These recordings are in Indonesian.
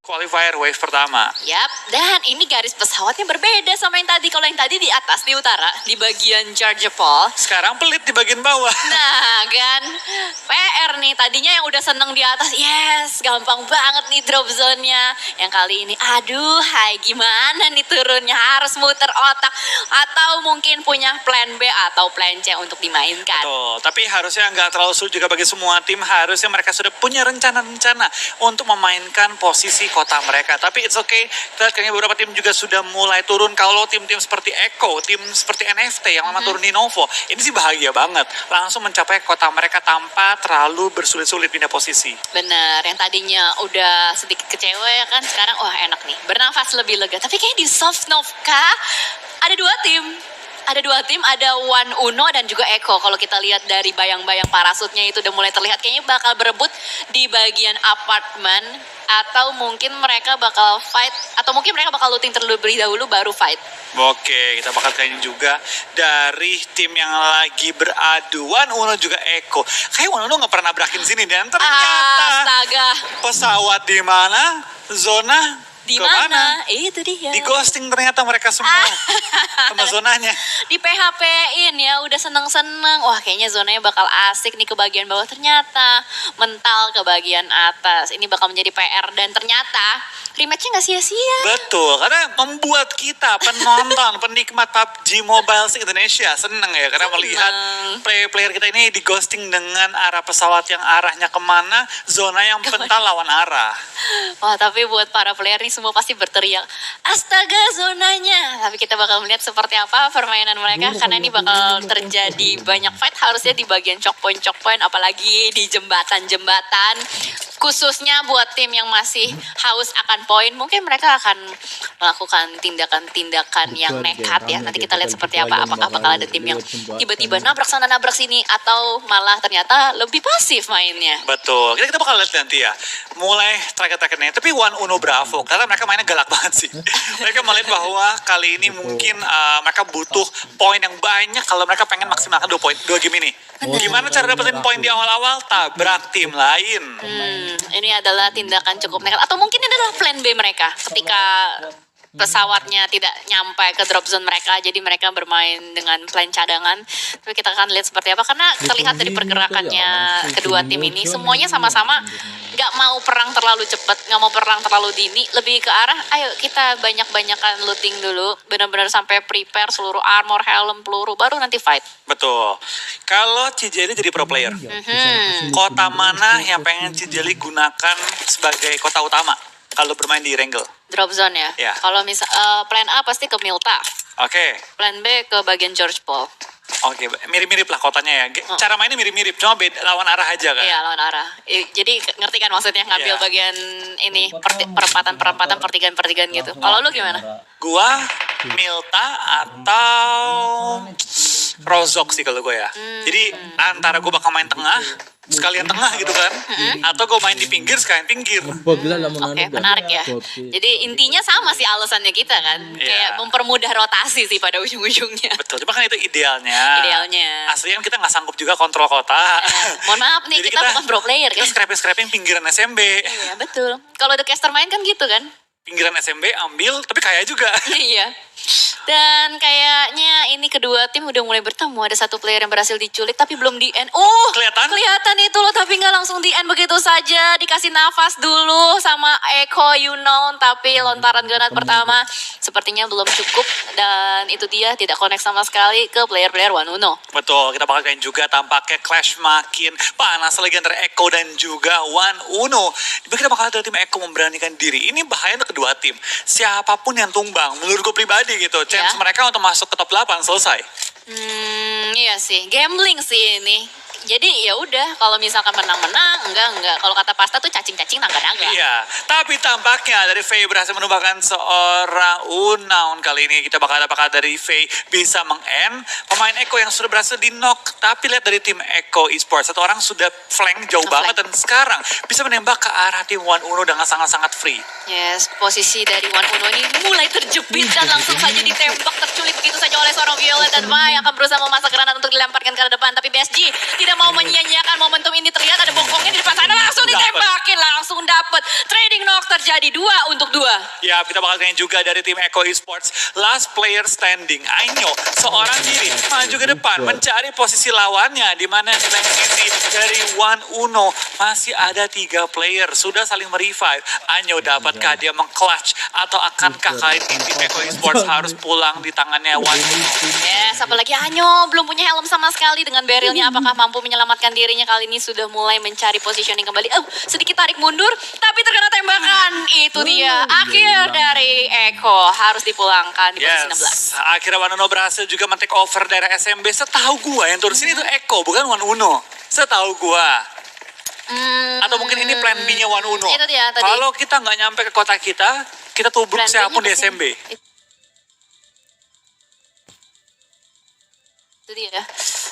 Qualifier wave pertama. Yap, dan ini garis pesawatnya berbeda sama yang tadi. Kalau yang tadi di atas, di utara, di bagian chargeable. Sekarang pelit di bagian bawah. Nah, kan PR nih. Tadinya yang udah seneng di atas, yes, gampang banget nih drop zone-nya. Yang kali ini, aduh, hai gimana nih turunnya? Harus muter otak. Atau mungkin punya plan B atau plan C untuk dimainkan. Betul, tapi harusnya nggak terlalu sulit juga bagi semua tim. Harusnya mereka sudah punya rencana-rencana untuk memainkan posisi kota mereka. Tapi it's okay, kita lihat kayaknya beberapa tim juga sudah mulai turun. Kalau tim-tim seperti Echo, tim seperti NFT yang lama turun di Novo, ini sih bahagia banget. Langsung mencapai kota mereka tanpa terlalu bersulit-sulit pindah posisi. Bener, yang tadinya udah sedikit kecewa ya kan, sekarang wah enak nih, bernafas lebih lega. Tapi kayaknya di Sofnovka ada dua tim. Ada One Uno dan juga Eko. Kalau kita lihat dari bayang-bayang parasutnya itu udah mulai terlihat, kayaknya bakal berebut di bagian apartemen. Atau mungkin mereka bakal fight, atau mungkin mereka bakal looting terlebih dahulu baru fight. Oke, kita bakal tanya juga dari tim yang lagi beradu. One Uno juga Eko. Kayak One Uno nggak pernah nabrakin sini dan ternyata Astaga, pesawat di mana? Zona di kemana? mana? Itu dia. Di ghosting ternyata mereka semua sama zonanya. Di PHP-in ya, udah seneng-seneng. Wah, kayaknya zonanya bakal asik nih ke bagian bawah. Ternyata mental ke bagian atas. Ini bakal menjadi PR dan ternyata rematch-nya nggak sia-sia. Betul, karena membuat kita penonton, penikmat PUBG Mobile Indonesia seneng ya. Karena melihat player-player kita ini di ghosting dengan arah pesawat yang arahnya kemana, zona yang pental lawan arah. Wah, tapi buat para player nih semua pasti berteriak, astaga zonanya. Tapi kita bakal melihat seperti apa permainan mereka. Karena ini bakal terjadi banyak fight harusnya di bagian choke point, apalagi di jembatan-jembatan. Khususnya buat tim yang masih haus akan poin, mungkin mereka akan melakukan tindakan-tindakan yang nekat ya. Nanti kita lihat seperti apa, apakah bakal ada tim yang tiba-tiba nabrak sana nabrak sini, atau malah ternyata lebih pasif mainnya. Betul, kita bakal lihat nanti ya. Mulai tracker-trackernya, tapi One Uno Bravo, karena mereka mainnya galak banget sih. Mereka melihat bahwa kali ini mungkin mereka butuh poin yang banyak kalau mereka pengen maksimalkan 2 game ini. Gimana cara dapetin poin di awal-awal? Tabrak tim lain. Ini adalah tindakan cukup nekat, atau mungkin ini adalah plan B mereka ketika pesawatnya tidak nyampe ke drop zone mereka, jadi mereka bermain dengan plan cadangan. Tapi kita akan lihat seperti apa, karena terlihat dari pergerakannya kedua tim ini semuanya sama-sama nggak mau perang terlalu cepat, nggak mau perang terlalu dini, lebih ke arah ayo kita banyak-banyakan looting dulu, benar-benar sampai prepare seluruh armor, helm, peluru, baru nanti fight. Betul. Kalau Cijeli jadi pro player, kota mana yang pengen Cijeli gunakan sebagai kota utama kalau bermain di Wrangle? Drop zone ya? Ya. Kalau misal plan A pasti ke Milta, Oke. plan B ke bagian George Paul. Oke, mirip-mirip lah kotanya ya. Cara mainnya mirip-mirip, cuma beda lawan arah aja kan. Iya, lawan arah. Jadi ngerti kan maksudnya ngambil Iya. bagian ini perempatan, pertigaan gitu. Kalau lu gimana? Gua Milta atau Rozok sih kalau gue ya. Jadi antara gue bakal main tengah, sekalian tengah gitu kan. Atau gue main di pinggir, sekalian pinggir. Oke, menarik ya. Jadi intinya sama sih alasannya kita kan. Kayak mempermudah rotasi sih pada ujung-ujungnya. Betul, cuma kan itu idealnya. Idealnya. Aslinya kita nggak sanggup juga kontrol kota. Mohon maaf nih, Jadi kita bukan pro player Kita kan. scraping pinggiran SMB. Iya, betul. Kalau The Caster main kan gitu kan. Pinggiran SMB ambil, tapi kaya juga. Iya. Dan kayaknya ini kedua tim udah mulai bertemu. Ada satu player yang berhasil diculik tapi belum di end. Kelihatan? Kelihatan itu loh, tapi nggak langsung di end begitu saja. Dikasih nafas dulu sama Eko Yunon, tapi lontaran granat pertama sepertinya belum cukup. Dan itu dia tidak connect sama sekali ke player-player One Uno. Betul, kita bakal kain juga tampaknya clash makin panas lagi antara Eko dan juga One Uno. Kita bakal ada tim Eko memberanikan diri. Ini bahaya untuk kedua tim. Siapapun yang tumbang, menurut gue pribadi gitu, chance mereka untuk masuk ke top 8 selesai. Iya sih, gambling sih ini. Jadi ya udah, kalau misalkan menang-menang, enggak. Kalau kata Pasta tuh cacing-cacing naga-naga. Iya, tapi tampaknya dari Faye berhasil menumbangkan seorang Unknown kali ini. Kita bakal apakah dari Faye bisa meng-end pemain Eko yang sudah berhasil di-knock. Tapi lihat dari tim Eko Esports, satu orang sudah flank jauh banget dan sekarang bisa menembak ke arah tim One Uno dengan sangat-sangat free. Yes, posisi dari One Uno ini mulai terjepit dan langsung saja ditembak, terculik begitu saja oleh seorang Violet, dan Mai akan berusaha memasak granat untuk dilemparkan ke depan. Tapi BSG tidak mau menyia-nyiakan momentum ini. Terlihat ada bokongnya di depan sana, langsung terjadi 2-2. Ya, kita bakal tanya juga dari tim Eko Esports. Last player standing. Ainyo, seorang diri, maju ke depan, mencari posisi lawannya. Di mana kita sisi dari One Uno. Masih ada 3 player, sudah saling merevive. Ainyo, dapatkah dia meng-clutch? Atau akankah kali ini tim Eko Esports harus pulang di tangannya One Uno? Yes, apalagi Hanyo belum punya helm sama sekali dengan barrelnya. Apakah mampu menyelamatkan dirinya? Kali ini sudah mulai mencari positioning kembali. Sedikit tarik mundur, tapi terkena tembakan. Itu dia, akhir dari Eko harus dipulangkan di posisi 16. Akhirnya One Uno berhasil juga men-take over dari SMB. Setahu gua yang turun sini itu Eko, bukan One Uno. Setahu gua. Atau mungkin ini plan B-nya One Uno. Itu dia tadi. Kalau kita nggak nyampe ke kota kita tubruk Plan siapapun di B-nya SMB. Itu dia.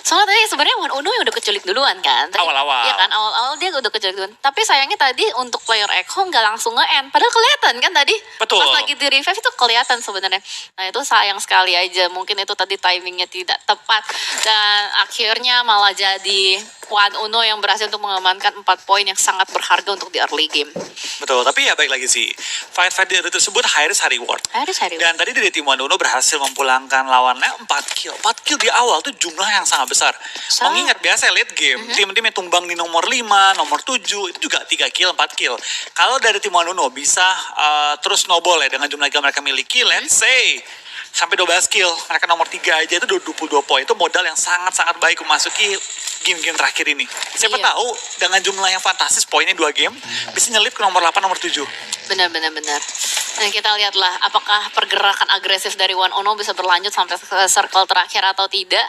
Soalnya tadi sebenarnya One Uno yang udah keculik duluan kan. Awal-awal. Iya kan, awal-awal dia udah keculik duluan. Tapi sayangnya tadi untuk player Eko nggak langsung nge-end. Padahal kelihatan kan tadi. Betul. Pas lagi di revive itu kelihatan sebenarnya. Nah itu sayang sekali aja. Mungkin itu tadi timingnya tidak tepat. Dan akhirnya malah jadi One Uno yang berhasil untuk mengamankan 4 poin yang sangat berharga untuk di early game. Betul, tapi ya baik lagi sih. Fight-fight di tersebut high risk high reward. Harus hari Dan tadi dari tim One Uno berhasil memulangkan lawannya 4 kill. 4 kill di awal tuh jumlah yang sangat besar. Mengingat biasa late game, tim-tim yang tumbang di nomor 5, nomor 7, itu juga 3 kill, 4 kill. Kalau dari tim One Uno bisa terus snowball ya dengan jumlah kill mereka miliki, let's say sampai 12 kill. Mereka nomor 3 aja itu 22 poin. Itu modal yang sangat-sangat baik memasuki game-game terakhir ini. Siapa Iya. tahu dengan jumlah yang fantastis poinnya 2 game, bisa nyelip ke nomor 8, nomor 7. Benar. Dan kita lihatlah apakah pergerakan agresif dari One Uno bisa berlanjut sampai ke circle terakhir atau tidak.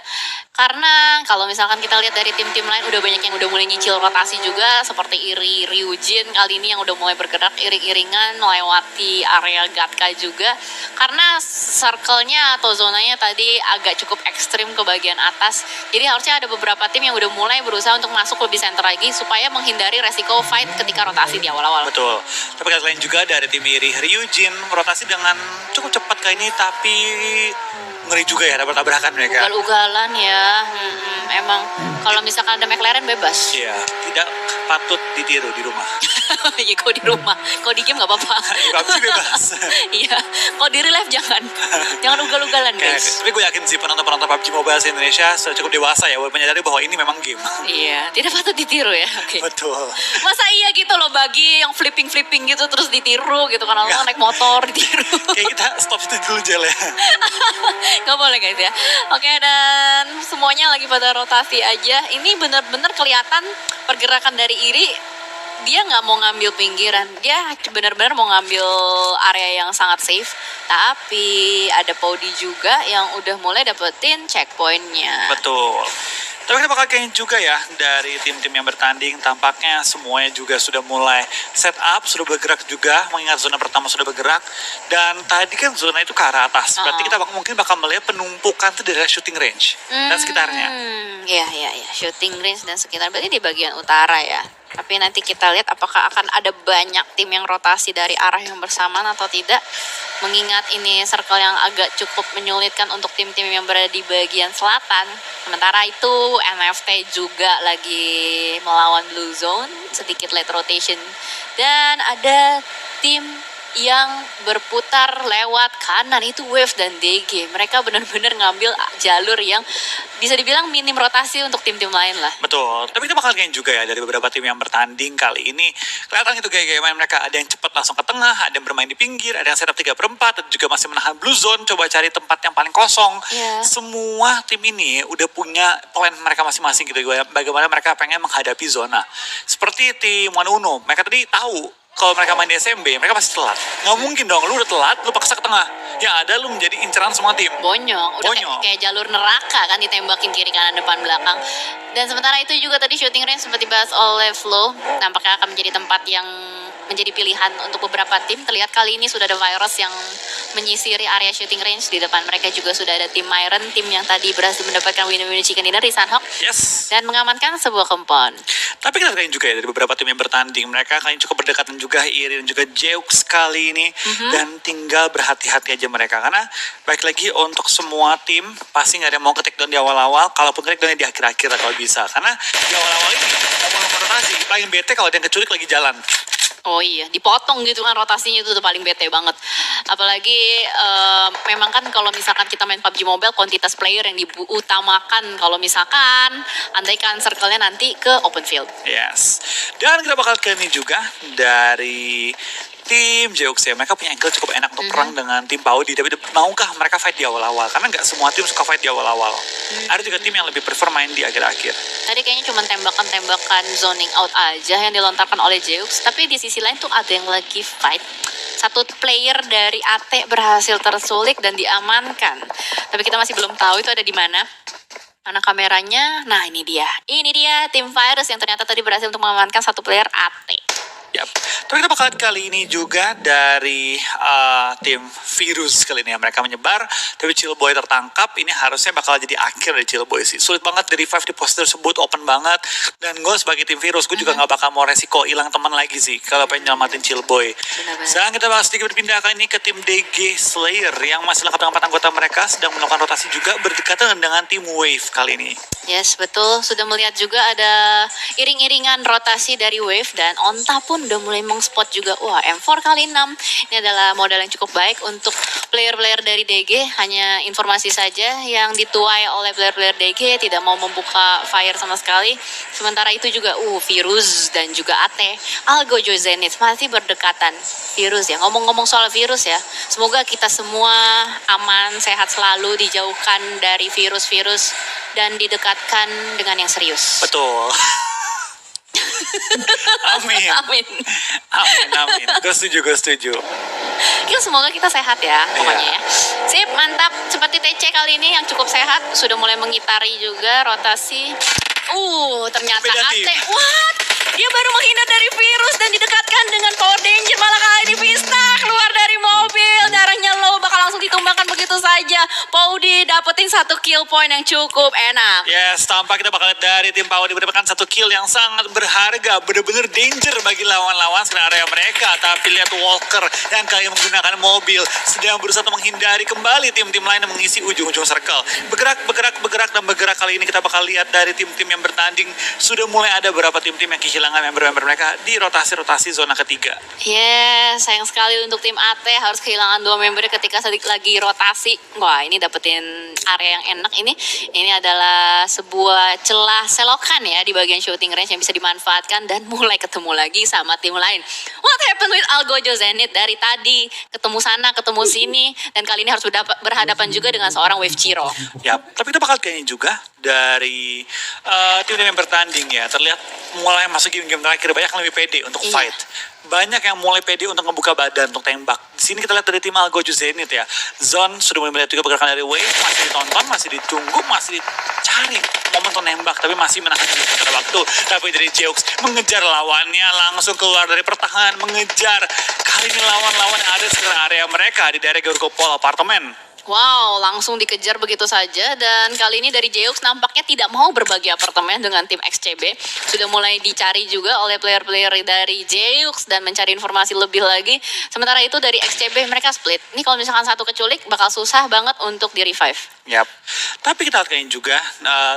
Karena kalau misalkan kita lihat dari tim-tim lain udah banyak yang udah mulai nyicil rotasi juga, seperti Iri Ryujin kali ini yang udah mulai bergerak iring-iringan melewati area Gatka juga. Karena circle-nya atau zonanya tadi agak cukup ekstrim ke bagian atas. Jadi harusnya ada beberapa tim yang udah mulai berusaha untuk masuk lebih center lagi supaya menghindari resiko fight ketika rotasi di awal-awal. Betul. Tapi kali lain juga dari tim Iri Ryujin rotasi dengan cukup cepat kali ini, tapi ngeri juga ya tabrakan mereka. Ugal-ugalan ya. Emang kalau misalkan ada McLaren bebas. Iya, tidak patut ditiru di rumah. Ya kalau di rumah, kalau di game nggak apa-apa. PUBG bebas. Iya, kalau di real life jangan. Jangan ugal-ugalan guys. Tapi gue yakin sih penonton-penonton PUBG Mobile di Indonesia sudah cukup dewasa ya buat menyadari bahwa ini memang game. Iya, tidak patut ditiru ya. Oke. Betul. Masa iya gitu loh bagi yang flipping gitu terus ditiru gitu kan, Nggak. naik motor ditiru. Kayak kita stop situ dulu Jel ya. Nggak boleh guys ya. Oke, dan semuanya lagi pada rotasi aja. Ini bener-bener kelihatan pergerakan dari Iri. Dia nggak mau ngambil pinggiran. Dia benar-benar mau ngambil area yang sangat safe. Tapi ada Paudi juga yang udah mulai dapetin checkpointnya. Betul. Tapi kita bakal kayaknya juga ya dari tim-tim yang bertanding, tampaknya semuanya juga sudah mulai set up, sudah bergerak juga, mengingat zona pertama sudah bergerak. Dan tadi kan zona itu ke arah atas, berarti kita mungkin bakal melihat penumpukan itu dari shooting range dan sekitarnya. Iya. Shooting range dan sekitar. Berarti di bagian utara ya. Tapi nanti kita lihat apakah akan ada banyak tim yang rotasi dari arah yang bersamaan atau tidak. Mengingat ini circle yang agak cukup menyulitkan untuk tim-tim yang berada di bagian selatan. Sementara itu NFT juga lagi melawan Blue Zone, sedikit late rotation. Dan ada tim yang berputar lewat kanan, itu Wave dan DG. Mereka benar-benar ngambil jalur yang bisa dibilang minim rotasi untuk tim-tim lain lah. Betul, tapi kita bakal lihat juga ya dari beberapa tim yang bertanding kali ini. Kelihatan itu gaya-gaya main mereka, ada yang cepat langsung ke tengah, ada yang bermain di pinggir, ada yang setup 3/4, dan juga masih menahan blue zone, coba cari tempat yang paling kosong. Iya. Semua tim ini udah punya plan mereka masing-masing gitu, bagaimana mereka pengen menghadapi zona. Seperti tim One Uno, mereka tadi tahu kalau mereka main di SMB, mereka pasti telat. Nggak mungkin dong, lu udah telat, lu paksa ke tengah. Yang ada lu menjadi inceran semua tim. Bonyok, udah Bonyok. kayak jalur neraka kan, ditembakin kiri kanan depan belakang. Dan sementara itu juga tadi shooting range sempat dibahas oleh Flo, nampaknya akan menjadi tempat yang menjadi pilihan untuk beberapa tim. Terlihat kali ini sudah ada Virus yang menyisiri area shooting range. Di depan mereka juga sudah ada tim Myron, tim yang tadi berhasil mendapatkan winner chicken dinner di Sunhawk Yes. dan mengamankan sebuah kompon. Tapi kita lihat juga ya dari beberapa tim yang bertanding, mereka kali ini cukup berdekatan juga, Iri dan juga Jeux kali ini. Dan tinggal berhati-hati aja mereka, karena baik lagi untuk semua tim pasti nggak ada yang mau ke take down di awal-awal, kalaupun take down di akhir-akhir lah kalau bisa. Karena di awal-awal ini ngomong rotasi, paling bete kalau ada yang keculik lagi jalan. Oh iya, dipotong gitu kan rotasinya itu tuh paling bete banget. Apalagi memang kan kalau misalkan kita main PUBG Mobile, kuantitas player yang diutamakan. Kalau misalkan andaikan circle-nya nanti ke open field. Yes. Dan kita bakal ke ini juga dari tim Jeux ya. Mereka punya angle cukup enak untuk perang dengan tim Paudi. Tapi maukah mereka fight di awal-awal? Karena nggak semua tim suka fight di awal-awal. Ada juga tim yang lebih prefer main di akhir-akhir. Tadi kayaknya cuma tembakan-tembakan zoning out aja yang dilontarkan oleh Jeux. Tapi di sisi lain tuh ada yang lagi fight. Satu player dari AT berhasil tersulik dan diamankan. Tapi kita masih belum tahu itu ada di mana. Mana kameranya? Nah ini dia. Ini dia tim Virus yang ternyata tadi berhasil untuk mengamankan satu player AT. Yap. Tapi kita bakal lihat kali ini juga dari tim Virus kali ini ya. Mereka menyebar, tapi Chillboy tertangkap. Ini harusnya bakal jadi akhir dari Chillboy sih. Sulit banget dari revive di pos tersebut, open banget. Dan gue sebagai tim Virus, gue juga gak bakal mau resiko hilang teman lagi sih kalau pengen nyelamatin Chillboy. Benar-benar. Sekarang kita bakal sedikit berpindah kali ini ke tim DG Slayer yang masih lengkap dengan 4 anggota mereka, sedang melakukan rotasi juga berdekatan dengan tim Wave kali ini. Yes, betul. Sudah melihat juga ada iring-iringan rotasi dari Wave dan Onta pun udah mulai mengspot juga. Wah, M4 kali 6. Ini adalah modal yang cukup baik untuk player-player dari DG. Hanya informasi saja yang dituai oleh player-player DG tidak mau membuka fire sama sekali. Sementara itu juga Virus dan juga AT Algojo Zenith masih berdekatan. Virus ya, ngomong-ngomong soal virus ya, semoga kita semua aman, sehat selalu, dijauhkan dari virus-virus dan didekatkan dengan yang serius. Betul. Amin. Amin. Amin, amin. Gue setuju. Ya, semoga kita sehat ya, pokoknya Iya. ya. Sip, mantap. Seperti TC kali ini yang cukup sehat, sudah mulai mengitari juga rotasi. Ternyata Beda AT. tim. What? Dia baru menghindar dari virus dan didekatkan dengan Power Danger, malah kali ini Vista keluar dari mobil. Darahnya low, bakal langsung ditumbangkan begitu saja. Paudi dapetin 1 kill point yang cukup enak. Yes, tampak kita bakal lihat dari tim Paudi mendapatkan 1 kill yang sangat berharga. Bener-bener danger bagi lawan-lawan sekarang area mereka. Tapi lihat Walker yang kali ini menggunakan mobil sedang berusaha untuk menghindari kembali tim-tim lain yang mengisi ujung-ujung circle. Bergerak kali ini kita bakal lihat dari tim-tim yang bertanding. Sudah mulai ada beberapa tim-tim yang kehilangan member-member mereka di rotasi-rotasi zona ketiga. Yes, sayang sekali untuk tim AT harus kehilangan 2 membernya ketika lagi rotasi. Wah, ini dapetin area yang enak ini. Ini adalah sebuah celah selokan ya di bagian shooting range yang bisa dimanfaatkan dan mulai ketemu lagi sama tim lain. What happened with Algojo Zenith? Dari tadi ketemu sana, ketemu sini, dan kali ini harus berhadapan juga dengan seorang Wave Chiro. Ya, tapi kita bakal kayaknya juga dari tim-tim yang bertanding ya. Terlihat mulai masuk game-game terakhir banyak yang lebih pede untuk Iya. fight. Banyak yang mulai pede untuk ngebuka badan untuk tembak. Di sini kita lihat dari tim Algojo Zenith ya. Zone sudah mulai melihat juga pergerakan dari Wave, masih ditonton, masih ditunggu, masih dicari momen untuk nembak, tapi masih menahan diri pada waktu. Tapi dari Jeux mengejar lawannya, langsung keluar dari pertahanan, mengejar. Kali ini lawan-lawan yang ada di sekitar area mereka di daerah Georgopol apartemen. Wow, langsung dikejar begitu saja, dan kali ini dari Jeux nampaknya tidak mau berbagi apartemen dengan tim XCB. Sudah mulai dicari juga oleh player-player dari Jeux dan mencari informasi lebih lagi. Sementara itu dari XCB mereka split. Ini kalau misalkan satu keculik bakal susah banget untuk di revive. Yap. Tapi kita kayaknya juga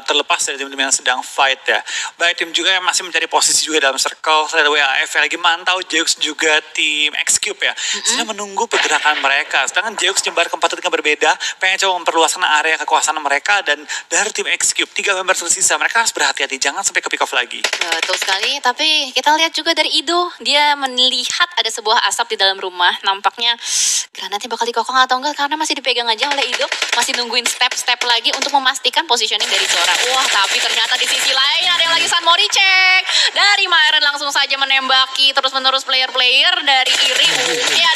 terlepas dari tim-tim yang sedang fight ya. Banyak tim juga yang masih mencari posisi juga dalam circle. Saya ada WAF yang lagi mantau Jeux juga tim X-Cube ya. Sedang menunggu pergerakan mereka. Sedangkan Jeux nyebar ke 4 titik yang berbeda. Pengen coba memperluaskan area kekuasaan mereka. Dan dari tim X-Cube 3 member tersisa. Mereka harus berhati-hati. Jangan sampai ke pick off lagi. Betul sekali, tapi kita lihat juga dari Ido. Dia melihat ada sebuah asap di dalam rumah. Nampaknya granatnya bakal dikokong atau enggak, karena masih dipegang aja oleh Ido. Masih nungguin step-step lagi untuk memastikan positioning dari Zora. Wah, tapi ternyata di sisi lain ada yang lagi Sanmori cek. Dari Myron langsung saja menembaki terus-menerus player-player dari Iri.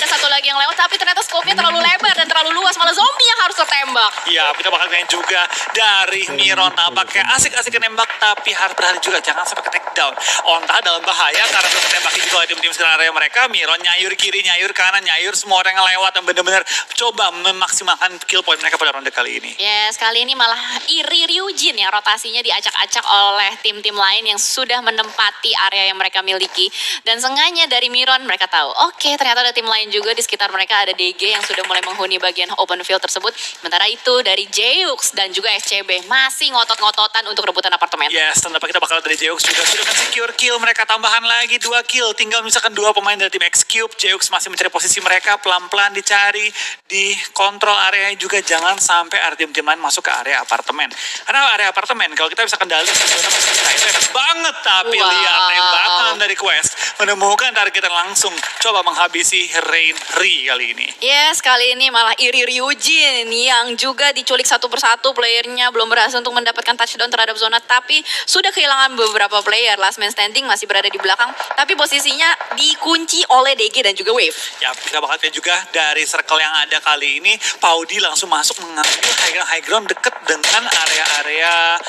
Ada satu lagi yang lewat, tapi ternyata scope-nya terlalu lebar dan terlalu luas. Malah zombie yang harus tertembak. Ya, kita bakal main juga dari Miron. Tampaknya asik-asik nembak, tapi harus berhati juga. Jangan sampai ke take down. Onta dalam bahaya karena terus tembaki juga oleh tim-tim sekitar area mereka. Miron nyayur kiri, nyayur kanan, nyayur semua orang yang lewat. Dan benar-benar coba memaksimalkan kill point mereka pada ronde kali ini. Yes, kali ini malah Iri Ryujin yang rotasinya diacak-acak oleh tim-tim lain yang sudah menempati area yang mereka miliki. Dan sengaja dari Miron mereka tahu, oke, ternyata ada tim lain juga di sekitar mereka, ada DG yang sudah mulai menghuni bagian open field. tersebut. Sementara itu dari Jeyux dan juga SCB masih ngotot-ngototan untuk rebutan apartemen. Yes, dan kita bakal dari Jeux juga sudah men-secure kill mereka, tambahan lagi 2 kill. Tinggal misalkan 2 pemain dari tim X-Cube. Jeux masih mencari posisi mereka, pelan-pelan dicari, di kontrol area juga, jangan sampai ada tim-tim lain masuk ke area apartemen. Karena area apartemen kalau kita bisa kendali sebenarnya masih kita itu enak banget, tapi Wow. lihat tembakan dari Quest menemukan target yang langsung coba menghabisi Rain-Ri kali ini. Yes, kali ini malah Iri Ryujin yang juga diculik satu persatu playernya, belum berhasil untuk mendapatkan touchdown terhadap zona, tapi sudah kehilangan beberapa player. Last man standing masih berada di belakang, tapi posisinya dikunci oleh DG dan juga Wave. Ya, kita bakal lihat juga dari circle yang ada kali ini, Paudi langsung masuk mengambil high ground deket dengan area-area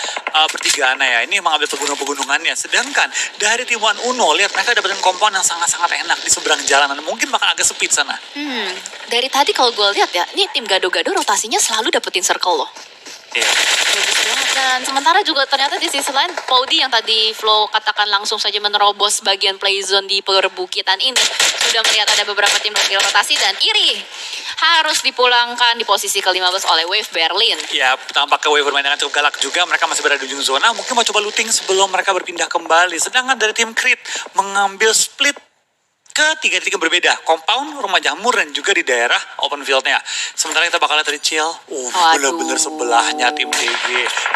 pertigaan ya. Ini mengambil pegunungannya. Sedangkan dari tim One Uno, lihat mereka dapetin kompon yang sangat-sangat enak di seberang jalanan. Mungkin bakal agak sepi di sana. Dari tadi kalau gue lihat ya, ini tim gado-gado rotasinya selalu dapetin circle loh. Iya. Bagus banget. Dan sementara juga ternyata di sisi lain Paudi yang tadi Flo katakan langsung saja menerobos bagian play zone di perbukitan ini sudah melihat ada beberapa tim lagi rotasi dan Iri harus dipulangkan di posisi ke-15 oleh Wave Berlin. Ya, tampaknya Wave bermain dengan cukup galak juga. Mereka masih berada di ujung zona. Mungkin mau coba looting sebelum mereka berpindah kembali. Sedangkan dari tim Creed mengambil split ke tiga titik yang berbeda. Compound, rumah jamur, dan juga di daerah open field-nya. Sementara kita bakal lihat dari Chill. Waduh. Bener-bener sebelahnya tim DG.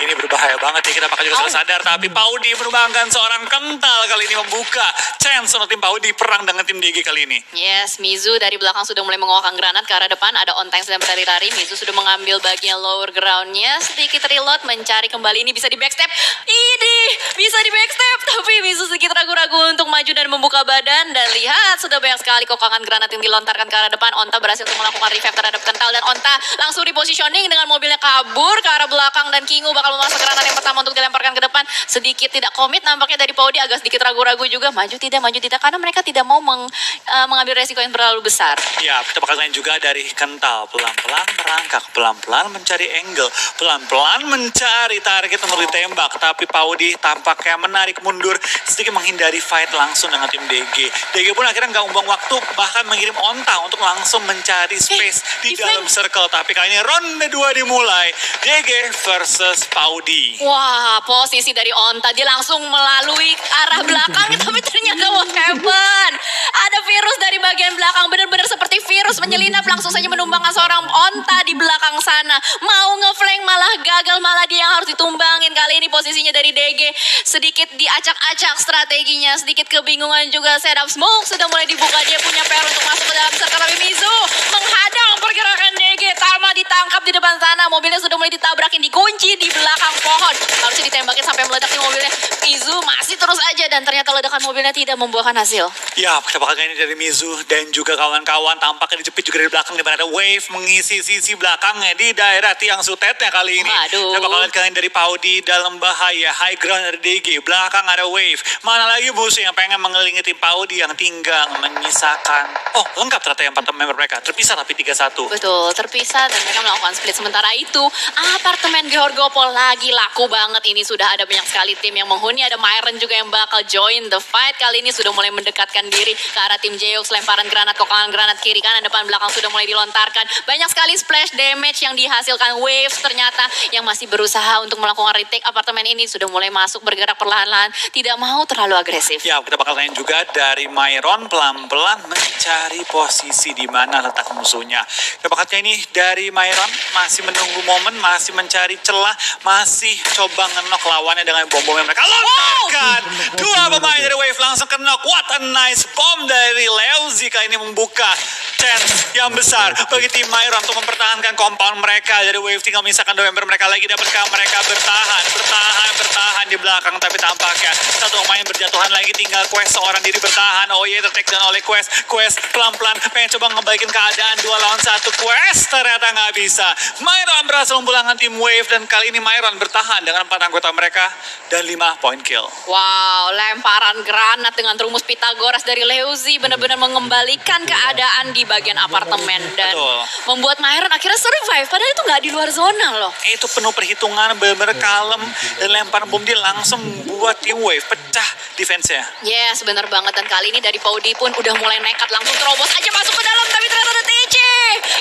Ini berbahaya banget ya. Kita bakal juga sudah sadar. Tapi Paudi menumbangkan seorang kental kali ini membuka chance untuk tim Paudi perang dengan tim DG kali ini. Yes, Mizu dari belakang sudah mulai mengoakkan granat ke arah depan. Ada on time sedang berlari-lari. Mizu sudah mengambil bagian lower ground-nya. Sedikit reload, mencari kembali. Ini bisa di backstep. Ini bisa di backstep. Tapi Mizu sedikit ragu-ragu untuk maju dan membuka badan. Dan lihat, sudah banyak sekali kokangan granat yang dilontarkan ke arah depan. Onta berhasil untuk melakukan revive terhadap kental. Dan Onta langsung repositioning dengan mobilnya kabur ke arah belakang. Dan Kingu bakal memasuk granat yang pertama untuk dilemparkan ke depan. Sedikit tidak komit nampaknya dari Paudi. Agak sedikit ragu-ragu juga. Maju tidak. Karena mereka tidak mau mengambil resiko yang terlalu besar. Ya, kita bakal lihat juga dari kental. Pelan-pelan merangkak, pelan-pelan mencari angle, pelan-pelan mencari target untuk ditembak. Tapi Paudi tampaknya menarik mundur, sedikit menghindari fight langsung dengan tim DG. DG pun akhirnya nggak buang waktu, bahkan mengirim Onta untuk langsung mencari space di dalam circle. Tapi kali ini ronde 2 dimulai. DG versus Paudi. Wah, posisi dari Onta dia langsung melalui arah belakang tapi ternyata what happened? Ada virus dari bagian belakang, benar-benar seperti virus menyelinap langsung saja menumbangkan seorang Onta di belakang sana. Mau ngeflank malah gagal, malah dia yang harus ditumbangin. Kali ini posisinya dari DG sedikit diacak-acak strateginya, sedikit kebingungan juga. Setup smoke sudah mulai dibuka, dia punya PR untuk masuk ke dalam circle, tapi Mizu menghadang pergerakan DG. Tama ditangkap di depan sana, mobilnya sudah mulai ditabrakin, dikunci di belakang pohon. Harusnya ditembakin sampai meledak di mobilnya. Mizu masih terus aja dan ternyata ledakan mobilnya tidak membuahkan hasil. Ya, kita bakal ini dari Mizu dan juga kawan-kawan tampaknya dijepit juga dari belakang, di mana ada Wave mengisi sisi belakangnya di daerah tiang sutetnya kali ini. Waduh. Kita bakal lihat kalian dari Paudi dalam bahaya, high ground dari DG, belakang ada Wave. Mana lagi musuh yang pengen mengelilingi tim Paudi yang tinggal menyisakan. Oh, lengkap ternyata yang 4 member mereka, terpisah tapi 3-1. Betul, terpisah dan mereka melakukan split. Sementara itu, apartemen Georgopol lagi laku banget. Ini sudah ada banyak sekali tim yang menghuni. Ada Myron juga yang bakal join the fight. Kali ini sudah mulai mendekatkan diri ke arah tim Jeyux. Lemparan granat, kokangan granat kiri kanan, depan belakang sudah mulai dilontarkan. Banyak sekali splash damage yang dihasilkan Waves ternyata yang masih berusaha untuk melakukan retake apartemen ini. Sudah mulai masuk, bergerak perlahan-lahan. Tidak mau terlalu agresif. Ya, kita bakal tanya juga dari Myron pelan-pelan mencari posisi di mana letak musuhnya. Kita bakal tanya ini dari Myron masih menunggu momen, masih mencari celah, masih coba ngenok lawannya dengan bom-bom yang mereka lontarkan. Dua pemain dari Wave langsung kenok. What a nice bomb dari Leozi kali ini membuka chance yang besar bagi tim Myron untuk mempertahankan compound mereka. Dari Wave tinggal misalkan November mereka lagi dapatkah mereka bertahan di belakang, tapi tampaknya satu pemain berjatuhan lagi, tinggal Quest seorang diri bertahan. Oh iya, tertake down oleh Quest pelan-pelan pengen coba ngebalikin keadaan 2 lawan 1. Quest ternyata nggak bisa. Myron berhasil memulangkan tim Wave dan kali ini Myron bertahan dengan 4 anggota mereka dan 5 point kill. Wow, lemparan granat dengan rumus Pythagoras dari Leozi benar-benar mengembalikan keadaan di bagian apartemen dan Betul. membuat Myron akhirnya survive. Padahal itu nggak di luar zona loh. Itu penuh perhitungan, benar-benar kalem, dan lempar bom dia langsung buat tim Wave pecah defense-nya. Yes, benar banget. Dan kali ini dari Paudi pun udah mulai nekat langsung terobos aja masuk ke dalam. Tapi ternyata ada TC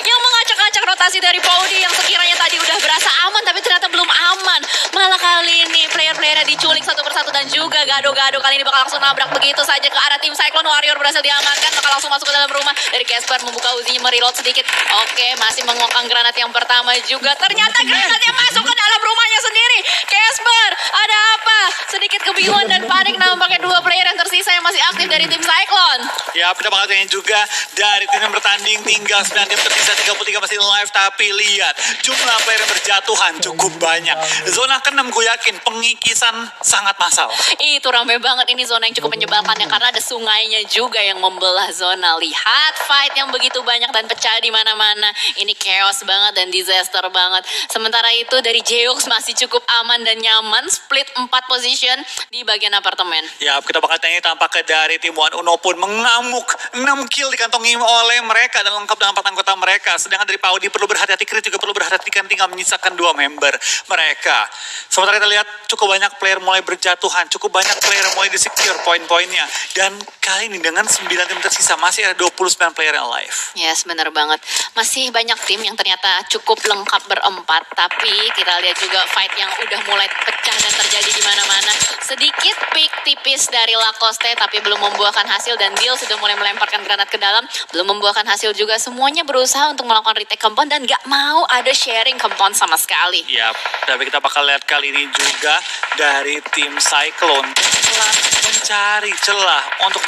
yang mengacak-acak rotasi dari Paudi yang sekiranya tadi udah berasa aman tapi ternyata belum aman. Malah kali ini player-playernya diculik satu persatu dan juga gado-gado kali ini bakal langsung nabrak begitu saja ke arah tim Cyclone Warrior berhasil diamankan, bakal langsung masuk ke dalam rumah. Dari Casper membuka uzinya, mereload sedikit. Oke, masih mengokang granat yang pertama juga. Ternyata granat yang masuk ke dalam rumahnya sendiri. Casper, ada apa? Sedikit kebingungan dan panik nampaknya dua player yang tersisa yang masih aktif dari tim Cyclone. Ya, kita bakal tanya juga dari tim yang bertanding tinggal 9 tim tersisa 33 masih live, tapi lihat jumlah player yang berjatuhan cukup banyak. Zona ke-6 gue yakin pengikisan sangat massal. Itu rame banget, ini zona yang cukup menyebalkan ya karena ada sungainya juga yang membelah zona. Lihat fight yang begitu banyak dan pecah di mana-mana. Ini chaos banget dan disaster banget. Sementara itu dari Jeux masih cukup aman dan nyaman, split 4 position di bagian apartemen. Ya, kita bakal tanya tampaknya dari tim One Uno pun mengamuk. 6 kill dikantongi oleh mereka dan lengkap dengan 4 anggota mereka. Sedangkan dari Paudi perlu berhati-hati, Crit juga perlu berhati-hati, tinggal menyisakan 2 member mereka. Sementara kita lihat cukup banyak player mulai berjatuhan, cukup banyak player mulai di-secure poin-poinnya. Dan kali ini dengan 9 tim tersisa masih ada 29 player yang live. Yes, benar banget. Masih banyak tim yang ternyata cukup lengkap berempat, tapi kita lihat juga fight yang udah mulai pecah dan terjadi di mana-mana. Sedikit pick tipis dari Lacoste tapi belum membuahkan hasil dan Deal sudah mulai melemparkan granat ke dalam, belum membuahkan hasil juga. Semuanya berusaha untuk melakukan retake compound dan gak mau ada sharing compound sama sekali. Ya, tapi kita bakal lihat kali ini juga dari tim Cyclone mencari celah untuk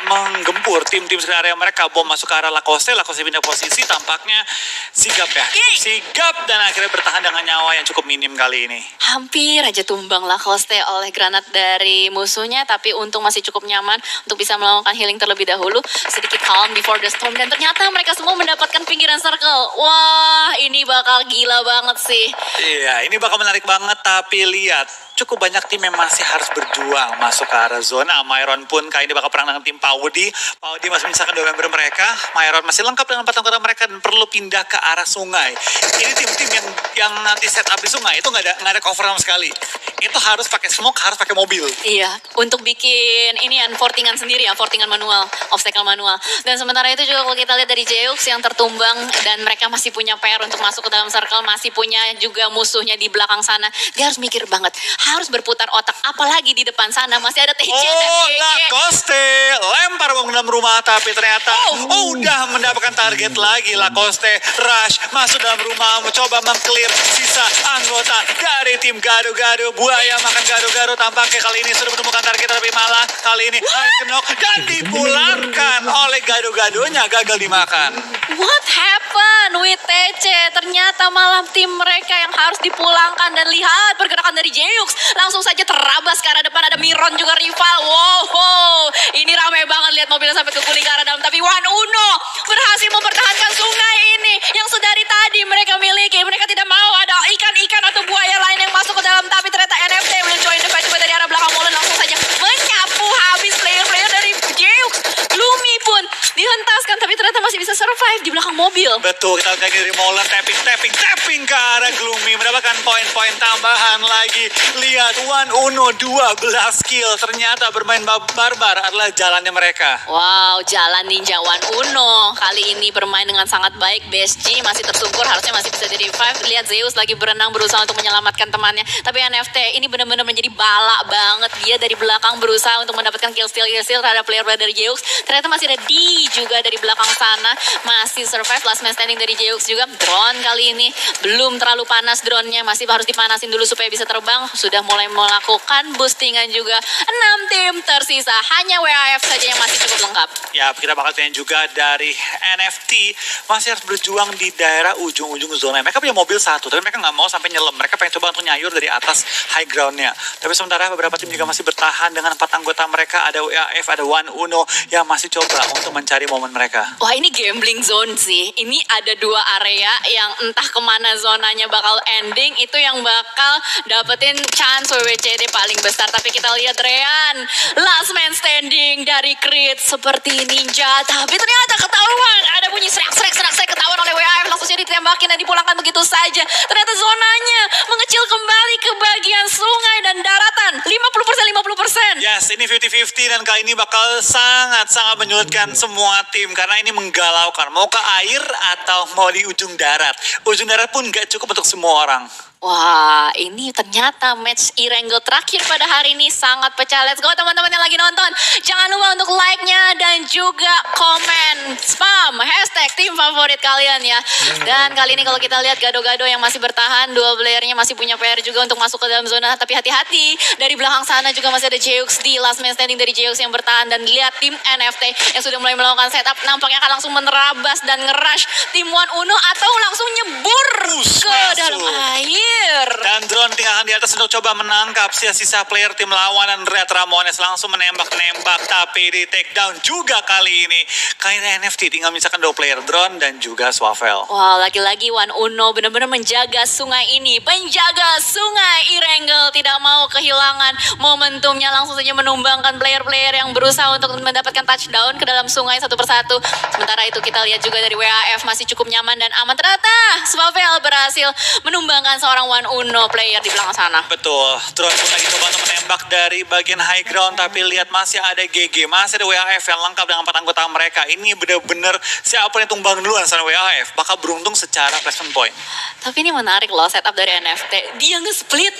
menggempur tim-tim sekitar area mereka. Bom masuk ke arah Lacoste pindah posisi, tampaknya sigap ya. Sigap dan akhirnya bertahan dengan nyawa yang cukup minim kali ini. Hampir aja tumbang Lacoste oleh granat dari musuhnya, tapi untung masih cukup nyaman untuk bisa melakukan healing terlebih dahulu. Sedikit calm before the storm dan ternyata mereka semua mendapatkan pinggiran circle. Wah, ini bakal gila banget sih. Iya, ini bakal menarik banget, tapi lihat cukup banyak tim yang masih harus berjuang masuk ke arah zona. Myron pun kali ini bakal perang dengan tim Paudi. Paudi masih menyisakan 2 member mereka. Myron masih lengkap dengan 4 anggota mereka dan perlu pindah ke arah sungai. Ini tim-tim yang nanti set up di sungai itu nggak ada cover sama sekali. Itu harus pakai smoke, harus pakai mobil. Iya, untuk bikin ini fortingan sendiri ya, fortingan manual, obstacle manual. Dan sementara itu juga kalau kita lihat dari Jeux yang tertumbang dan mereka masih punya PR untuk masuk ke dalam circle, masih punya juga musuhnya di belakang sana. Dia harus mikir banget, harus berputar otak, apalagi di depan sana masih ada TC dan GG. Lacoste lempar bom dalam rumah, tapi ternyata udah mendapatkan target lagi. Lacoste rush masuk dalam rumah, mencoba mengclear sisa anggota dari tim Gado-Gado. Buaya makan Gado-Gado, tampaknya kali ini sudah menemukan target, tapi malah kali ini kenok dan dipulangkan oleh Gado-Gadonya, gagal dimakan. What happened with TC? Ternyata malah tim mereka yang harus dipulangkan. Dan lihat pergerakan dari Jeux, langsung saja terabas ke arah depan. Ada Miron juga rival. Wow, ini ramai banget, lihat mobilnya sampai keguling ke arah dalam. Tapi One Uno berhasil mempertahankan sungai ini yang sedari tadi mereka miliki. Mereka tidak mau ada ikan-ikan atau buaya lain yang masuk ke dalam, tapi ternyata NFT will join the fight juga dari arah belakang Molen, langsung saja menyapu habis player-player dari Jeux. Gloomy pun dihentaskan, tapi ternyata masih bisa survive di belakang mobil. Betul, kita lihat dari Molen tapping ke arah Gloomy, mendapatkan poin-poin tambahan lagi. Lihat, One Uno 12 kill. Ternyata bermain barbar adalah jalannya mereka. Wow, jalan ninja One Uno kali ini bermain dengan sangat baik. BSG masih tersungkur, harusnya masih bisa di revive. Lihat Zeus lagi berenang berusaha untuk menyelamatkan temannya. Tapi NFT ini benar-benar menjadi bala banget. Dia dari belakang berusaha untuk mendapatkan kill steal terhadap player dari Jeux. Ternyata masih ada D juga dari belakang sana. Masih survive, last man standing dari Jeux juga. Drone kali ini belum terlalu panas drone-nya. Masih harus dipanasin dulu supaya bisa terbang. Sudah mulai melakukan boostingan juga. 6 tim tersisa. Hanya WAF saja yang masih cukup lengkap. Ya, kita bakal tanya juga dari NFT. Masih harus berjuang di daerah ujung-ujung zona. Mereka punya mobil 1, tapi mereka nggak mau sampai nyelam. Mereka pengen coba untuk nyayur dari atas high ground-nya. Tapi sementara beberapa tim juga masih bertahan dengan 4 anggota mereka. Ada WAF, ada One Uno yang masih coba untuk mencari momen mereka. Wah, ini gambling zone sih. Ini ada 2 area yang entah kemana zonanya bakal ending. Itu yang bakal dapetin chance WWCD paling besar. Tapi kita lihat Rean, last man standing dari Crit seperti ninja. Tapi ternyata ketahuan ada bunyi serak selesai ketahuan oleh WAF, langsung saja ditembakin dan dipulangkan begitu saja. Ternyata zonanya mengecil kembali ke bagian sungai dan daratan. 50%. Yes, ini 50-50 dan kali ini bakal sangat-sangat menyulitkan semua tim karena ini menggalaukan. Mau ke air atau mau di ujung darat. Ujung darat pun gak cukup untuk semua orang. Wah, ini ternyata match Erangel terakhir pada hari ini sangat pecah. Let's go teman-teman yang lagi nonton. Jangan lupa untuk like-nya dan juga komen, spam, hashtag tim favorit kalian ya. Dan kali ini kalau kita lihat gado-gado yang masih bertahan, dua playernya masih punya PR juga untuk masuk ke dalam zona. Tapi hati-hati, dari belakang sana juga masih ada Jeux di last man standing dari Jeux yang bertahan. Dan lihat tim NFT yang sudah mulai melakukan setup, nampaknya akan langsung menerabas dan ngerush tim One Uno atau langsung nyebur ke dalam air. Dan drone tinggalkan di atas untuk coba menangkap sisa player tim lawan dan Red Ramones langsung menembak-nembak tapi di take down juga kali ini. Kali ini NFT tinggal misalkan 2 player drone dan juga Swavel. Wah, lagi-lagi One Uno benar-benar menjaga sungai ini. Penjaga sungai Erangel tidak mau kehilangan momentumnya, langsung saja menumbangkan player-player yang berusaha untuk mendapatkan touchdown ke dalam sungai satu persatu. Sementara itu kita lihat juga dari WAF masih cukup nyaman dan aman. Ternyata Swavel berhasil menumbangkan seorang One Uno player di belakang sana. Betul, drone pun lagi coba untuk menembak dari bagian high ground tapi lihat masih ada GG, masih ada WAF yang lengkap dengan 4 anggota mereka. Ini benar-benar siapa yang tumbang duluan sama WAF bakal beruntung secara placement point. Tapi ini menarik loh setup dari NFT. Dia nge-split.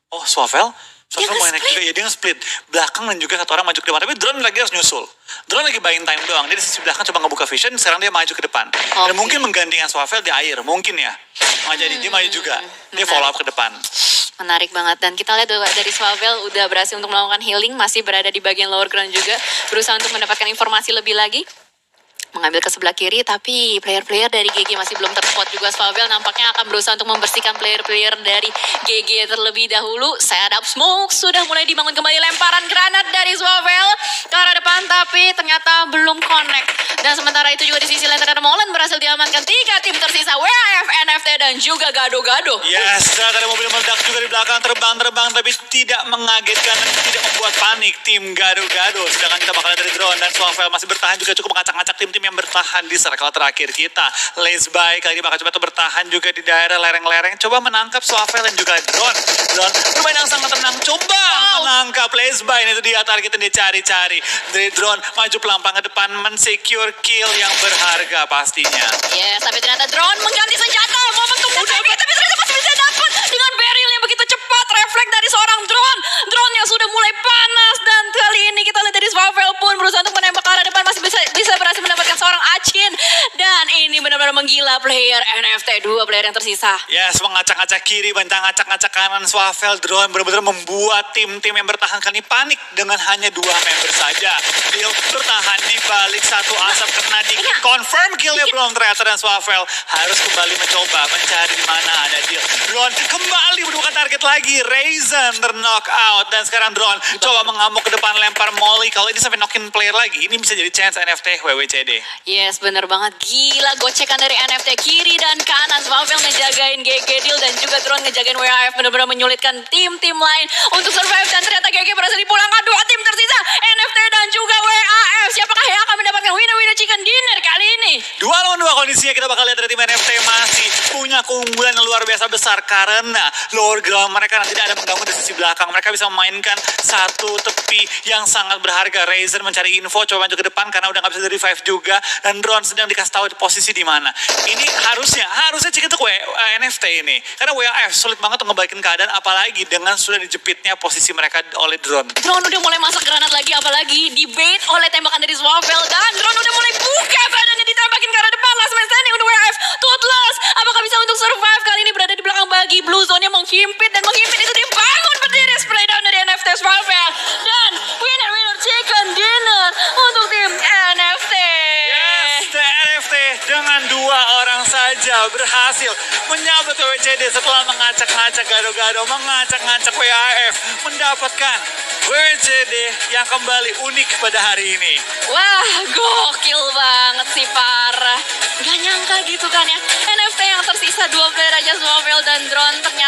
Oh, Swavel? Swavel Dia mau enak juga ya, dia nge-split belakang dan juga 1 orang maju ke depan. Tapi drone lagi harus nyusul. Drone lagi buying time doang. Dia di sisi belakang coba ngebuka vision, sekarang dia maju ke depan. Dan mungkin menggantikan Swavel di air, mungkin ya. Nggak jadi, dia maju juga. Dia follow up ke depan. Menarik banget. Dan kita lihat dari Swavel udah berhasil untuk melakukan healing, masih berada di bagian lower ground juga, berusaha untuk mendapatkan informasi lebih lagi. Mengambil ke sebelah kiri, tapi player-player dari GG masih belum terspot juga. Swavel nampaknya akan berusaha untuk membersihkan player-player dari GG terlebih dahulu. Setup smoke sudah mulai dibangun kembali, lemparan granat dari Swavel ke arah depan, tapi ternyata belum connect. Dan sementara itu juga di sisi lain ternyata Molen berhasil diamankan 3 tim tersisa, WAF, NFT dan juga gado-gado. Yes, ternyata ada mobil meledak juga di belakang, terbang tapi tidak mengagetkan dan tidak membuat panik tim gado-gado. Sedangkan kita bakal lihat dari drone dan Swavel masih bertahan juga cukup mengacak-ngacak tim-tim yang bertahan di circle terakhir kita. Let's Buy kali ini bakal coba bertahan juga di daerah lereng-lereng, coba menangkap Swavel dan juga drone bermain yang sangat tenang, coba menangkap Let's Buy. Itu dia target yang dicari-cari. Dari drone maju pelan-pelan ke depan, mensecure kill yang berharga pastinya. Yes, tapi ternyata drone mengganti senjata, momentum tapi ternyata masih bisa dapat dengan barrel yang begitu cepat, refleks dari seorang drone. Drone yang sudah mulai panas dan kali ini kita lihat dari Swavel pun berusaha untuk menembak ke arah depan, masih bisa berhasil mendapatkan seorang Achin. Dan ini benar-benar menggila player NFT, 2 player yang tersisa. Yes, mengacak-acak kiri, bantang ngacak-ngacak kanan. Swavel drone benar-benar membuat tim-tim yang bertahan kali ini panik dengan hanya 2 member saja. Dia bertahan di balik satu asap kena di confirm killnya belum ternyata, dan Swavel harus kembali mencoba mencari di mana ada deal. Drone kembali menemukan target lagi, Raisin terknock out, dan sekarang drone coba mengamuk ke depan, lempar molly. Kalau ini sampai knockin player lagi, ini bisa jadi chance NFT WWCD. Yes, bener banget. Gila gocekan dari NFT kiri dan kanan. Swavel ngejagain GG Deal dan juga drone ngejagain WAF. Bener-bener menyulitkan tim-tim lain untuk survive. Dan ternyata GG berhasil dipulangkan. 2 tim tersisa, NFT dan juga WAF. Siapakah yang akan mendapatkan winner-winner chicken dinner kali ini? 2 lawan 2 kondisinya. Kita bakal lihat dari tim NFT masih punya keunggulan yang luar biasa besar karena lower ground mereka nanti tidak ada mengganggu di sisi belakang. Mereka bisa memainkan satu tepi yang sangat berharga. Raisin mencari info, coba maju ke depan karena udah nggak bisa revive juga, dan drone sedang dikasih tahu posisi di mana. Ini harusnya chicken untuk NFT ini, karena WAF sulit banget untuk ngebalikin keadaan, apalagi dengan sudah dijepitnya posisi mereka oleh drone. Drone udah mulai masak granat lagi, apalagi di bait oleh tembakan dari Swavel, dan drone udah mulai buka badannya ditembakin ke arah depan. Last man standing untuk WAF, Toothless. Apakah bisa untuk survive? Kali ini berada di belakang bagi blue zone-nya menghimpit, dan menghimpit itu dibangun berdiri spray down dari NFT Swavel. Dan winner chicken dinner untuk tim NFT. Yes, NFT dengan 2 orang saja berhasil menyabet WWCD setelah mengacak-ngacak gado-gado, mengacak-ngacak WAF, mendapatkan WWCD yang kembali unik pada hari ini. Wah, gokil banget sih, parah. Gak nyangka gitu kan ya. NFT yang tersisa 2 player aja, Swavel dan drone, ternyata